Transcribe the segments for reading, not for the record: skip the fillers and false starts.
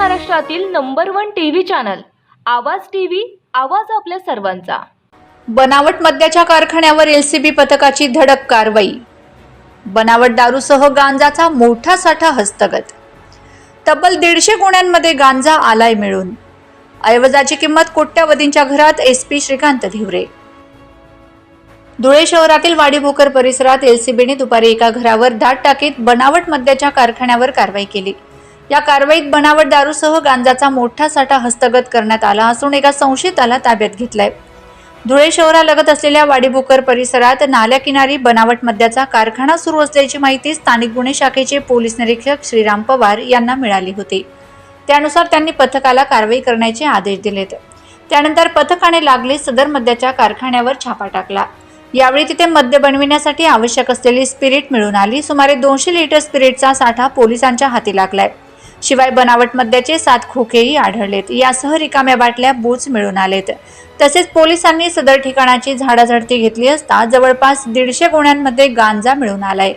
महाराष्ट्रातील number 1 TV channel आवाज TV, आवाज आपल्या सर्वांचा। बनावट मद्याच्या कारखान्यावर एलसीबी पथकाची धडक कारवाई। बनावट दारूसह गांजाचा मोठा साठा हस्तगत। तब्बल 150 गुण्यांमध्ये गांजा आलाय मिळून। ऐवजाची किंमत कोट्यावधींच्या घरात एसपी श्रीकांत धिवरे। धुळे शहरातील वाडीभोकर परिसरात एलसीबीने दुपारी एका घरावर धाड टाकीत बनावट मद्याच्या कारखान्यावर कारवाई केली। या कारवाईत बनावट दारूसह गांजाचा मोठा साठा हस्तगत करण्यात आला असून एका संशयिताला ताब्यात घेतलाय। धुळे शहरालगत असलेल्या वाडीभोकर परिसरात नाल्याकिनारी बनावट मद्याचा कारखाना सुरू असल्याची माहिती स्थानिक गुन्हे शाखेचे पोलीस निरीक्षक श्रीराम पवार यांना मिळाली होती। त्यानुसार त्यांनी पथकाला कारवाई करण्याचे आदेश दिलेत। त्यानंतर पथकाने लागले सदर मद्याच्या कारखान्यावर छापा टाकला। यावेळी तिथे मद्य बनविण्यासाठी आवश्यक असलेली स्पिरिट मिळून आली। सुमारे 200 लिटर स्पिरिटचा साठा पोलिसांच्या हाती लागलाय। शिवाय बनावट मद्याचे 7 खोकेही आढळलेत। यासह रिकाम्या बाटल्या बूच मिळून आलेत। तसेच पोलिसांनी सदर ठिकाणाची झाडाझडती घेतली असता जवळपास 150 गुण्यांमध्ये गांजा मिळून आलाय।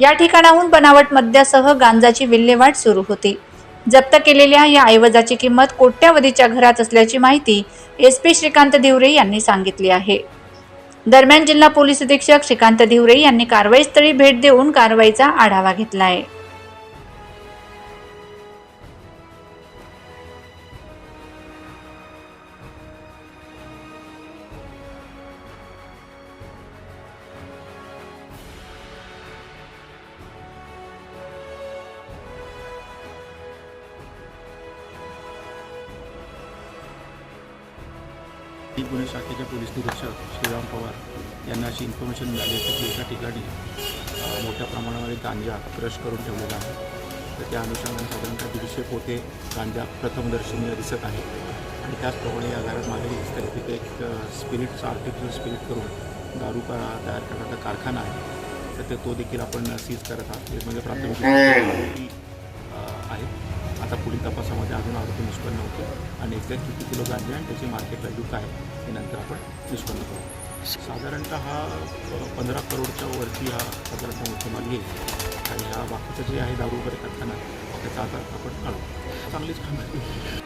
या ठिकाणाहून बनावट मद्यासह गांजाची विल्हेवाट सुरू होती। जप्त केलेल्या या ऐवजाची किंमत कोट्यावधीच्या घरात असल्याची माहिती एसपी श्रीकांत धिवरे यांनी सांगितली आहे। दरम्यान जिल्हा पोलीस अधीक्षक श्रीकांत धिवरे यांनी कारवाईस्थळी भेट देऊन कारवाईचा आढावा घेतला आहे। गुन्हे शाखेचे पोलीस निरीक्षक श्रीराम पवार यांना अशी इन्फॉर्मेशन मिळाली होती की एका ठिकाणी मोठ्या प्रमाणामध्ये गांजा क्रश करून ठेवलेला आहे। तर त्या अनुषंगाने साधारणतः 150 पोते गांजा प्रथमदर्शनीय दिसत आहे आणि त्याचप्रमाणे या घरात मागे दिसत आहे तिथे एक स्पिरिटचा आर्टिफिशियल स्पिरिट करून दारू तयार करण्याचा कारखाना आहे। तर तो देखील आपण सीज करत आहोत। म्हणजे प्राथमिक आहे। आता पुढील तपासामध्ये अजून आरोपी निष्पन्न होते आणि एक्झॅक्ट किती किलो गांजा आणि त्याची मार्केट व्हॅल्यू काय हे नंतर आपण निष्पन्न करू। साधारणतः हा 15 करोडच्या वरती हा साधारणतः मुद्देमाल येईल आणि हा बाकीचं जे आहे दारू वगैरे करताना त्याचा आता आपण काढू। चांगलीच कामगिरी।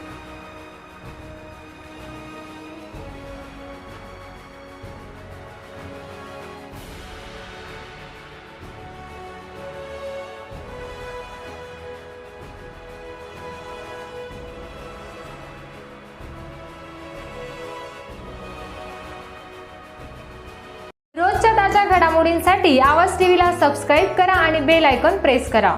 रोजच्या ताज्या घडामोडींसाठी आवाज टीव्हीला सबस्क्राईब करा आणि बेल आयकॉन प्रेस करा।